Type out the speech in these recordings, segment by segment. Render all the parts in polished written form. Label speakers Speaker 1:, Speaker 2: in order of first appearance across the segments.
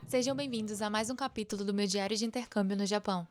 Speaker 1: Sejam bem-vindos a mais um capítulo do meu diário de intercâmbio no Japão.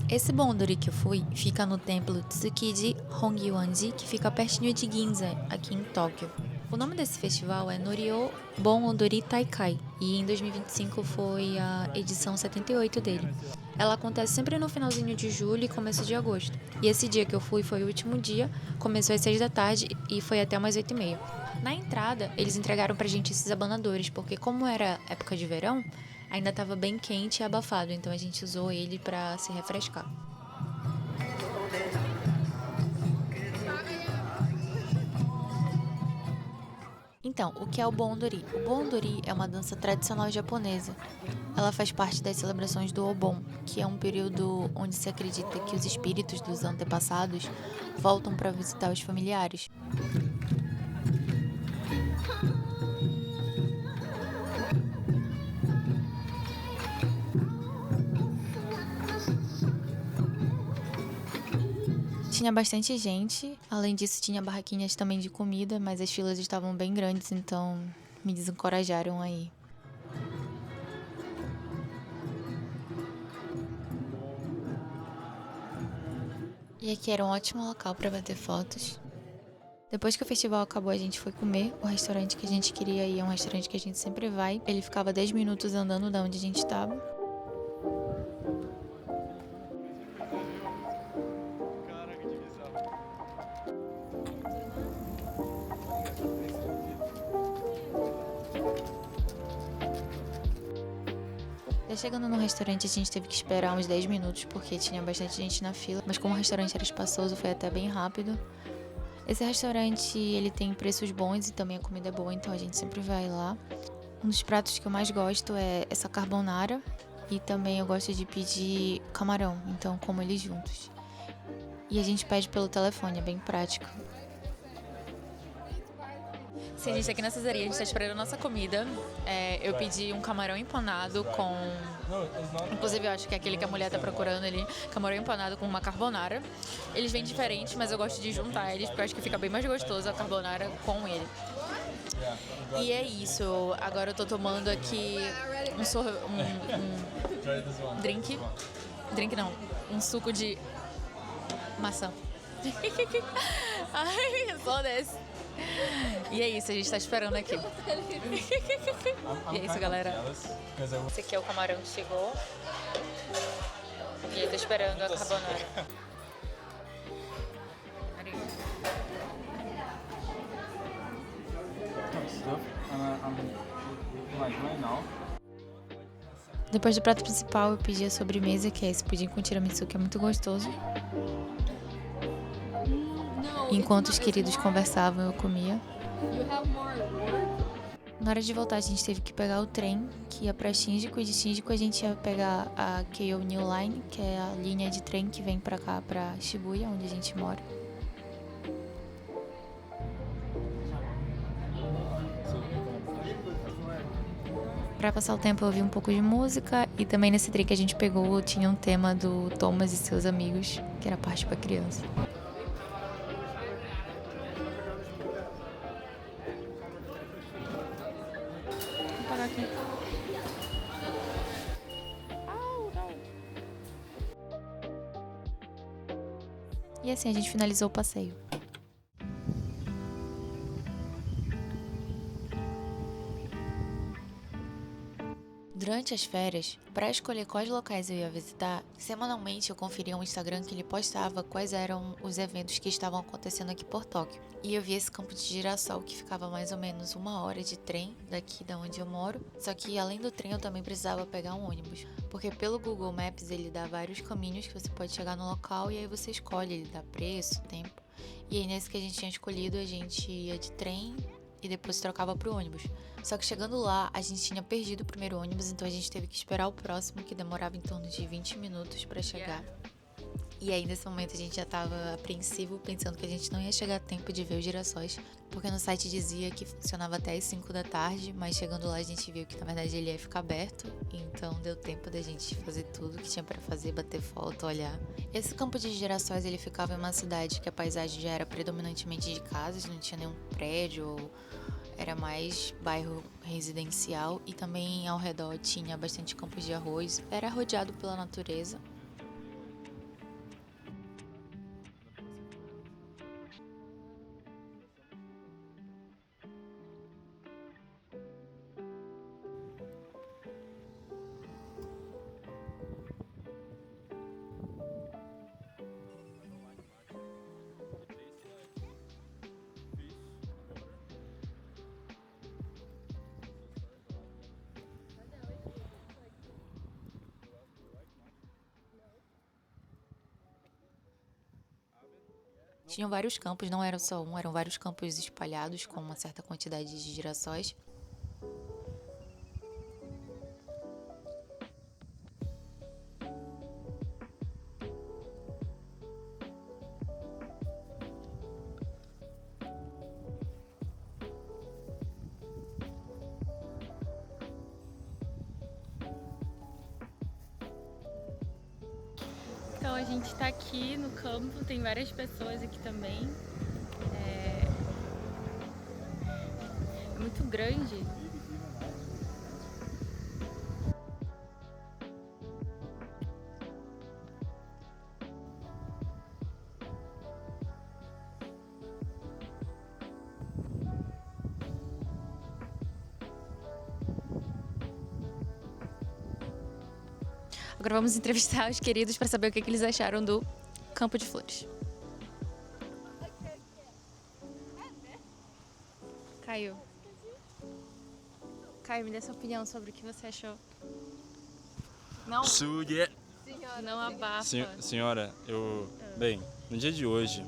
Speaker 1: Esse Bondori que eu fui fica no templo Tsukiji Hongwanji, que fica pertinho de Ginza, aqui em Tóquio. O nome desse festival é Norio Bon Odori Taikai, e em 2025 foi a edição 78 dele. Ela acontece sempre no finalzinho de julho e começo de agosto. E esse dia que eu fui foi o último dia, começou às 6 da tarde e foi até umas 8h30. Na entrada, eles entregaram pra gente esses abanadores, porque como era época de verão, ainda estava bem quente e abafado, então a gente usou ele para se refrescar. Então, o que é o Bondori? O Bondori é uma dança tradicional japonesa. Ela faz parte das celebrações do Obon, que é um período onde se acredita que os espíritos dos antepassados voltam para visitar os familiares. Tinha bastante gente, além disso tinha barraquinhas também de comida, mas as filas estavam bem grandes, então me desencorajaram a ir. E aqui era um ótimo local para bater fotos. Depois que o festival acabou, a gente foi comer. O restaurante que a gente queria ir é um restaurante que a gente sempre vai. Ele ficava 10 minutos andando da onde a gente estava. Já chegando no restaurante, a gente teve que esperar uns 10 minutos porque tinha bastante gente na fila. Mas como o restaurante era espaçoso, foi até bem rápido. Esse restaurante, ele tem preços bons e também a comida é boa, então a gente sempre vai lá. Um dos pratos que eu mais gosto é essa carbonara. E também eu gosto de pedir camarão, então como eles juntos. E a gente pede pelo telefone, é bem prático. Sim, a gente tá aqui na Cesaria, a gente tá esperando a nossa comida. Eu pedi um camarão empanado com... Inclusive, eu acho que é aquele que a mulher tá procurando ali. Camarão empanado com uma carbonara. Eles vêm diferentes, mas eu gosto de juntar eles, porque eu acho que fica bem mais gostoso a carbonara com ele. E é isso. Agora eu tô tomando aqui um drink. Drink não. Um suco de maçã. Ai, só desse. E é isso, a gente tá esperando aqui. E é isso, galera. Esse aqui é o camarão que chegou. E eu tô esperando a carbonara. Depois do prato principal, eu pedi a sobremesa, que é esse pudim com tiramisu, que é muito gostoso. Enquanto os queridos conversavam, eu comia. Na hora de voltar, a gente teve que pegar o trem que ia pra Shinjuku, e de Shinjuku a gente ia pegar a Keio New Line, que é a linha de trem que vem pra cá, pra Shibuya, onde a gente mora. Pra passar o tempo eu ouvi um pouco de música, e também nesse trem que a gente pegou tinha um tema do Thomas e seus amigos, que era parte pra criança. Vou pagar aqui. E assim a gente finalizou o passeio. Durante as férias, para escolher quais locais eu ia visitar, semanalmente eu conferia um Instagram que ele postava quais eram os eventos que estavam acontecendo aqui por Tóquio. E eu vi esse campo de girassol que ficava mais ou menos 1 hora de trem daqui da onde eu moro. Só que além do trem eu também precisava pegar um ônibus, porque pelo Google Maps ele dá vários caminhos que você pode chegar no local e aí você escolhe, ele dá preço, tempo. E aí nesse que a gente tinha escolhido a gente ia de trem e depois trocava pro ônibus. Só que chegando lá, a gente tinha perdido o primeiro ônibus, então a gente teve que esperar o próximo, que demorava em torno de 20 minutos pra chegar. E aí, nesse momento, a gente já tava apreensivo, pensando que a gente não ia chegar a tempo de ver os girassóis, porque no site dizia que funcionava até as 5 da tarde, mas chegando lá a gente viu que, na verdade, ele ia ficar aberto, então deu tempo da gente fazer tudo que tinha pra fazer, bater foto, olhar. Esse campo de girassóis, ele ficava em uma cidade que a paisagem já era predominantemente de casas, não tinha nenhum prédio, ou era mais bairro residencial, e também ao redor tinha bastante campos de arroz, era rodeado pela natureza. Tinham vários campos, não era só um, eram vários campos espalhados com uma certa quantidade de girassóis.
Speaker 2: Então a gente tá aqui no campo, tem várias pessoas aqui também. É muito grande.
Speaker 1: Agora vamos entrevistar os queridos para saber o que eles acharam do Campo de Flores.
Speaker 2: Caio. Caio, me dê sua opinião sobre o que você achou. Não,
Speaker 3: Suge.
Speaker 2: não abafa.
Speaker 3: Senhora, Bem, no dia de hoje,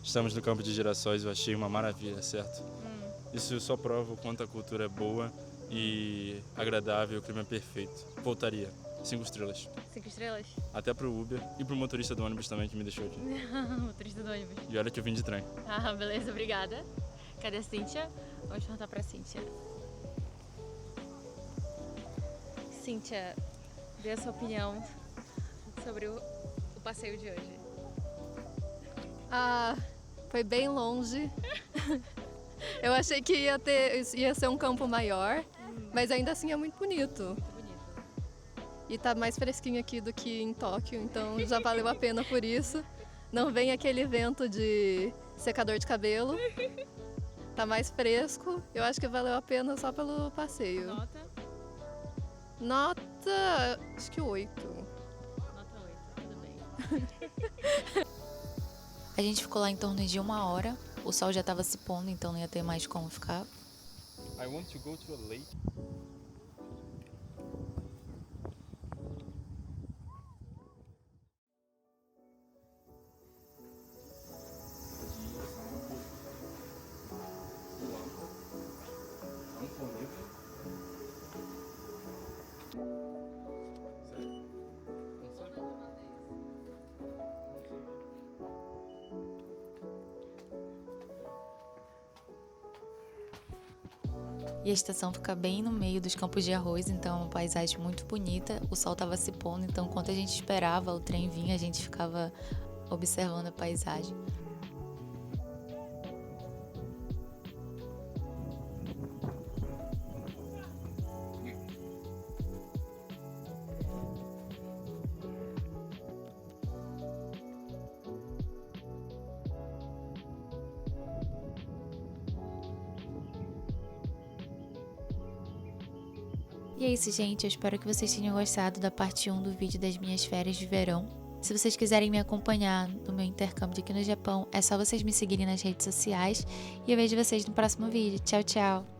Speaker 3: estamos no campo de girassóis, eu achei uma maravilha, certo? Isso só prova o quanto a cultura é boa e agradável, o clima é perfeito. Voltaria. 5 estrelas.
Speaker 2: 5 estrelas?
Speaker 3: Até pro Uber e pro motorista do ônibus também que me deixou aqui.
Speaker 2: Motorista do ônibus.
Speaker 3: E olha que eu vim de trem.
Speaker 2: Ah, beleza, obrigada. Cadê a Cíntia? Vamos perguntar pra Cíntia. Cíntia, dê a sua opinião sobre o passeio de hoje.
Speaker 4: Ah, foi bem longe. Eu achei que ia ser um campo maior, mas ainda assim é muito bonito. E tá mais fresquinho aqui do que em Tóquio, então já valeu a pena por isso. Não vem aquele vento de secador de cabelo. Tá mais fresco. Eu acho que valeu a pena só pelo passeio.
Speaker 2: Nota?
Speaker 4: Nota, acho que 8.
Speaker 2: Nota 8, tudo bem.
Speaker 1: A gente ficou lá em torno de 1 hora, o sol já estava se pondo, então não ia ter mais como ficar.
Speaker 3: I want to go to a lake.
Speaker 1: E a estação fica bem no meio dos campos de arroz, então é uma paisagem muito bonita. O sol estava se pondo, então enquanto a gente esperava o trem vir, a gente ficava observando a paisagem. E é isso, gente. Eu espero que vocês tenham gostado da parte 1 do vídeo das minhas férias de verão. Se vocês quiserem me acompanhar no meu intercâmbio aqui no Japão, é só vocês me seguirem nas redes sociais. E eu vejo vocês no próximo vídeo. Tchau, tchau!